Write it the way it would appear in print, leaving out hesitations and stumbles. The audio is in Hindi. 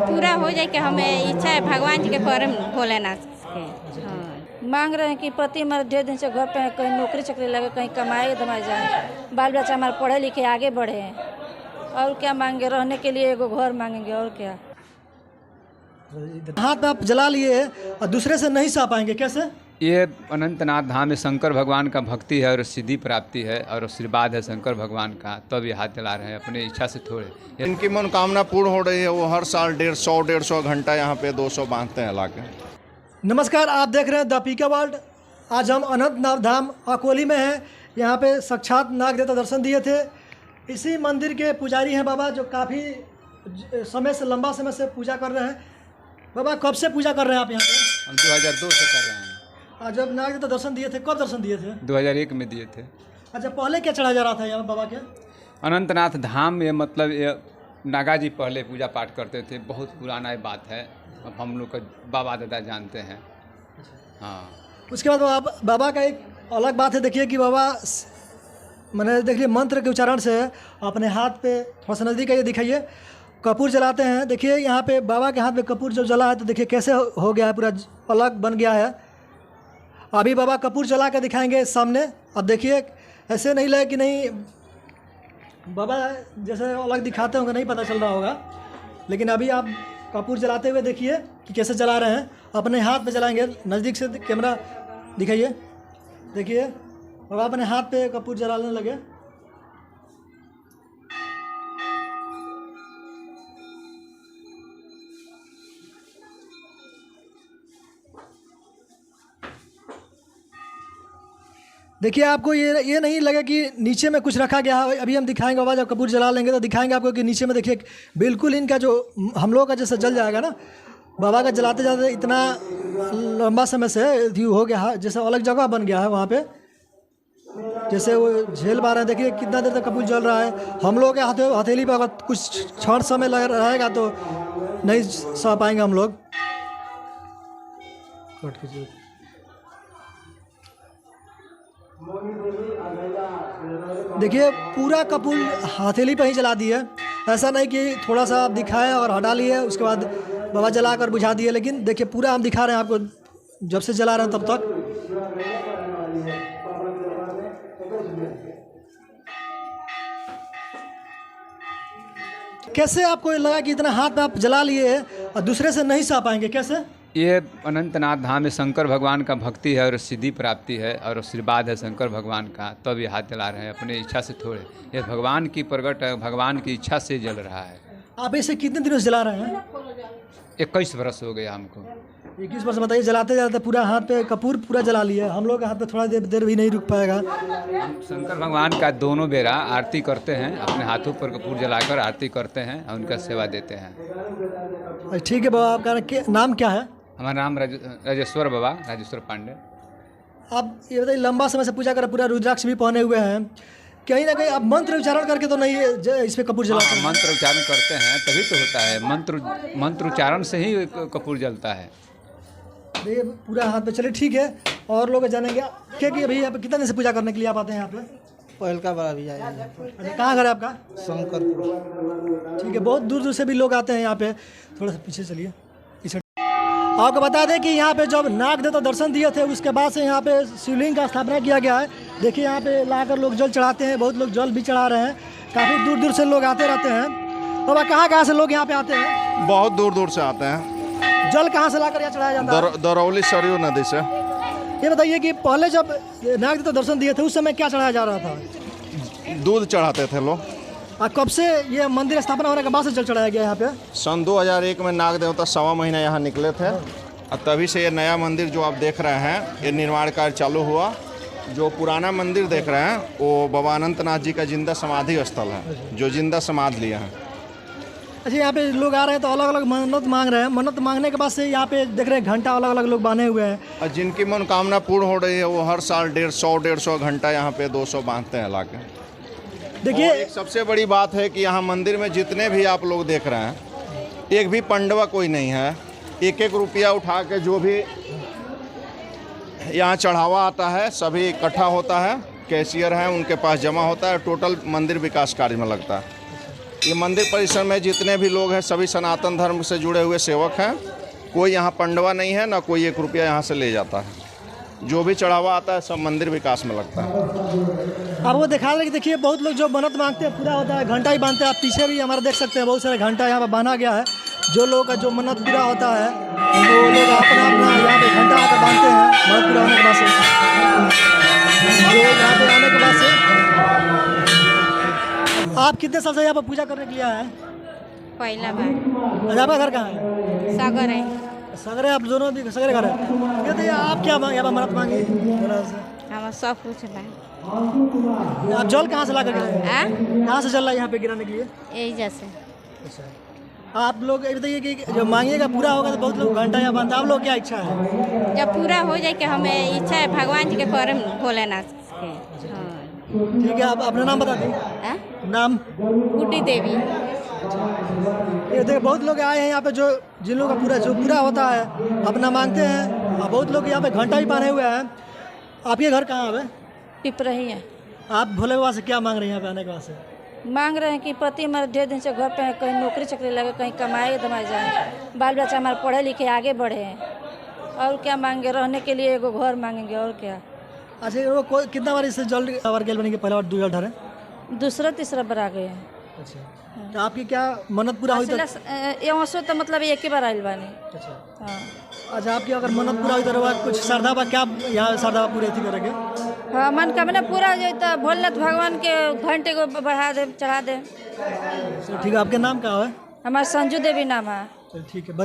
पूरा हो जाए कि हमें इच्छा है भगवान जी के परम भोलेनाथ के। हाँ। मांग रहे हैं कि पति हमारे ढेर दिन से घर पे है, कहीं नौकरी चकरी लगे, कहीं कमाए धमाए जाए, बाल बच्चा हमारे पढ़े लिखे आगे बढ़े हैं। और क्या मांगे, रहने के लिए एगो घर मांगेंगे और क्या। हाथ आप जला लिए और दूसरे से नहीं सह पाएंगे, कैसे? ये अनंतनाथ धाम में शंकर भगवान का भक्ति है और सिद्धि प्राप्ति है और आशीर्वाद है शंकर भगवान का, तब ये हाथ जला रहे हैं अपने इच्छा से थोड़े। इनकी मनोकामना पूर्ण हो रही है। वो हर साल 150 घंटा यहाँ पे 200 बांधते हैं लाके। नमस्कार, आप देख रहे हैं द पीके वर्ल्ड। आज हम अनंतनाथ धाम अकोली में हैं। यहाँ पे साक्षात नाग देवता दर्शन दिए थे। इसी मंदिर के पुजारी हैं बाबा, जो काफ़ी लंबा समय से पूजा कर रहे हैं। बाबा, कब से पूजा कर रहे हैं आप यहाँ पे? हम 2002 से कर रहे हैं। आज जब नाग देवता दर्शन दिए थे, कब दर्शन दिए थे? 2001 में दिए थे। अच्छा, पहले क्या चढ़ाया जा रहा था यहाँ बाबा के? अनंतनाथ धाम में मतलब ये नागा जी पहले पूजा पाठ करते थे, बहुत पुराना ये बात है। अब हम लोग का बाबा दादा जानते हैं। हाँ, उसके बाद बाबा का एक अलग बात है। देखिए कि बाबा मैंने देखिए मंत्र के उच्चारण से अपने हाथ पे थोड़ा सा नज़दीक आइए, दिखाइए, कपूर जलाते हैं। देखिए यहाँ पे बाबा के हाथ पे कपूर जब जला है तो देखिए कैसे हो गया है, पूरा अलग बन गया है। अभी बाबा कपूर जला के दिखाएंगे सामने। अब देखिए ऐसे नहीं लगे कि नहीं बाबा जैसे अलग दिखाते होंगे, नहीं पता चल रहा होगा, लेकिन अभी आप कपूर जलाते हुए देखिए कि कैसे जला रहे हैं। अपने हाथ पे जलाएंगे, नज़दीक से कैमरा दिखाइए। देखिए बाबा अपने हाथ पे कपूर जलाने लगे। देखिए आपको ये नहीं लगे कि नीचे में कुछ रखा गया है। अभी हम दिखाएंगे बाबा, जब कपूर जला लेंगे तो दिखाएंगे आपको कि नीचे में देखिए बिल्कुल इनका जो हम लोगों का जैसे जल जाएगा ना, बाबा का जलाते जाते इतना लंबा समय से हो गया है, जैसे अलग जगह बन गया है वहाँ पे, जैसे वो झेल पा रहे हैं। देखिए कितना देर तक कपूर जल रहा है। हम लोग के हथेली पर अगर कुछ क्षण समय लग रहेगा तो नहीं सह पाएंगे हम लोग। देखिए पूरा कपूर हथेली पर ही जला दिए। ऐसा नहीं कि थोड़ा सा आप दिखाएं और हटा लिए, उसके बाद बाबा जला कर बुझा दिए, लेकिन देखिए पूरा हम दिखा रहे हैं आपको, जब से जला रहे हैं तब तक। कैसे आपको लगा कि इतना हाथ आप जला लिए और दूसरे से नहीं सह पाएंगे, कैसे? ये अनंतनाथ धाम में शंकर भगवान का भक्ति है और सिद्धि प्राप्ति है और आशीर्वाद है शंकर भगवान का, तब ये हाथ जला रहे हैं अपने इच्छा से थोड़े। ये भगवान की प्रगट है, भगवान की इच्छा से जल रहा है। आप इसे कितने दिनों से जला रहे हैं? 21 वर्ष हो गया हमको। 21 वर्ष बताइए, जलाते जलाते पूरा हाथ पे कपूर पूरा जला लिया। हम लोग के हाथ पे थोड़ा देर भी नहीं रुक पाएगा। हम शंकर भगवान का दोनों बेरा आरती करते हैं, अपने हाथों पर कपूर जलाकर आरती करते हैं और उनका सेवा देते हैं। ठीक है बाबा, आपका नाम क्या है? हमारा नाम राजेश्वर बाबा, राजेश्वर पांडे। आप ये बताइए, लंबा समय से पूजा कर, पूरा रुद्राक्ष भी पहने हुए हैं, कहीं ना कहीं आप मंत्र उच्चारण करके तो नहीं इस पे कपूर जलाते हैं? मंत्र उच्चारण करते हैं तभी तो होता है। मंत्र उच्चारण से ही कपूर जलता है। ये पूरा हाथ पे। चलिए ठीक है, और लोग जानेंगे कि अभी यहाँ पे कितने दिन से पूजा करने के लिए आप आते हैं यहाँ पे? पहलका बार भी आए। अच्छा, कहाँ घर है आपका? शंकरपुर। ठीक है, बहुत दूर दूर से भी लोग आते हैं यहाँ पे। थोड़ा सा पीछे चलिए। आपको बता दें कि यहाँ पे जब नाग देवता दर्शन दिए थे उसके बाद से यहाँ पे शिवलिंग का स्थापना किया गया है। देखिए यहाँ पे लाकर लोग जल चढ़ाते हैं, बहुत लोग जल भी चढ़ा रहे हैं। काफ़ी दूर दूर से लोग आते रहते हैं। तो कहाँ से लोग यहाँ पे आते हैं? बहुत दूर दूर से आते हैं। जल कहाँ से लाकर यहाँ चढ़ाया जाता है? दरौली सरयू नदी से। ये बताइए कि पहले जब नाग देवता दर्शन दिए थे उस समय क्या चढ़ाया जा रहा था? दूध चढ़ाते थे लोग। और कब से ये मंदिर स्थापना होने के बाद से जल चढ़ाया गया यहाँ पे? सन 2001 में नाग देवता 1.25 महीना यहाँ निकले थे और तभी से ये नया मंदिर जो आप देख रहे हैं, ये निर्माण कार्य चालू हुआ। जो पुराना मंदिर देख रहे हैं वो बाबा अनंतनाथ जी का जिंदा समाधि स्थल है, जो जिंदा समाधि लिया है। अच्छा, यहाँ पे लोग आ रहे हैं तो अलग अलग मन्नत मांग रहे हैं। मन्नत मांगने के बाद से यहाँ पे देख रहे हैं घंटा अलग अलग लोग बांधे हुए हैं। और जिनकी मनोकामना पूर्ण हो रही है वो हर साल 150 घंटा यहाँ पे 200 बांधते हैं लाके। देखिए एक सबसे बड़ी बात है कि यहाँ मंदिर में जितने भी आप लोग देख रहे हैं, एक भी पंडवा कोई नहीं है। एक एक रुपया उठा के जो भी यहाँ चढ़ावा आता है सभी इकट्ठा होता है, कैशियर हैं उनके पास जमा होता है, टोटल मंदिर विकास कार्य में लगता है। ये मंदिर परिसर में जितने भी लोग हैं सभी सनातन धर्म से जुड़े हुए सेवक हैं। कोई यहाँ पंडवा नहीं है, ना कोई 1 रुपया यहाँ से ले जाता है। जो भी चढ़ावा आता है सब मंदिर विकास में लगता है। अब वो दिखा रहे कि देखिए बहुत लोग जो मन्नत मांगते हैं पूरा होता है, घंटा ही बांधते हैं। आप पीछे भी हमारा देख सकते हैं बहुत सारे घंटा यहाँ पर बांधा गया है। जो लोगों का जो मन्नत पूरा होता है वो लोग अपना अपना यहाँ पे घंटा आकर बांधते हैं मन्नत पूरा होने के बाद से। जो यहाँ पे आने के बाद से आप कितने साल से यहाँ पर पूजा करने के लिए आए हैं? पहला बार। आपका घर कहाँ है? सागर है। सगरे आप दोनों भी सगरे घर है। ये तो आप क्या यहाँ पर मन्नत मांगी? हमारा सब कुछ बा। आप जल कहाँ से ला कर गिराए? कहाँ से जल ला यहाँ पे गिराने के लिए? यही जैसे आप लोग ये बताइए कि जो मांगिएगा पूरा होगा तो बहुत लोग घंटा यहाँ बांधते हैं। आप लोग क्या इच्छा है? जब पूरा हो जाए कि हमें इच्छा है भगवान जी के करम भोलेनाथ के। हाँ। ठीक है, आप अपना नाम बता दें। हाँ? नाम? गुड्डी देवी। ये देखिए बहुत लोग आए हैं यहाँ पे जो जिन लोगों का पूरा होता है अपना मांगते हैं। और बहुत लोग यहाँ पे घंटा भी बांधे हुए हैं। आपके घर कहाँ है? पिपरही है। आप भोले बाबा से क्या मांग रहे हैं यहाँ पे आने के बाद से? मांग रहे हैं कि पति हमारे ढेर दिन से घर पे कहीं नौकरी चकरी लगे, कहीं कमाए धमाए जाए, बाल बच्चा हमारे पढ़े लिखे आगे बढ़े। और क्या मांगे? रहने के लिए एगो घर मांगेंगे और क्या। अच्छा, वो कितना बार इससे जल्द बार गेल बनेंगे? पहला बार 2 बार ढारे? दूसरा तीसरा बार आ गए हैं। अच्छा, तो आपकी क्या मन्नत पूरा हुई? यहाँ से तो मतलब एक ही बार आयल बानी। अच्छा हाँ। अच्छा, आपकी अगर मन्नत पूरा हुई तो कुछ श्रद्धा बा क्या यहाँ श्रद्धा पूरी थी करेंगे? हाँ, मन कामना पूरा हो जाए तो भोलेनाथ भगवान के घंटे को बढ़ा दे, चढ़ा दे। ठीक है, आपके नाम क्या है? हमारा संजू देवी नाम है। चल ठीक है।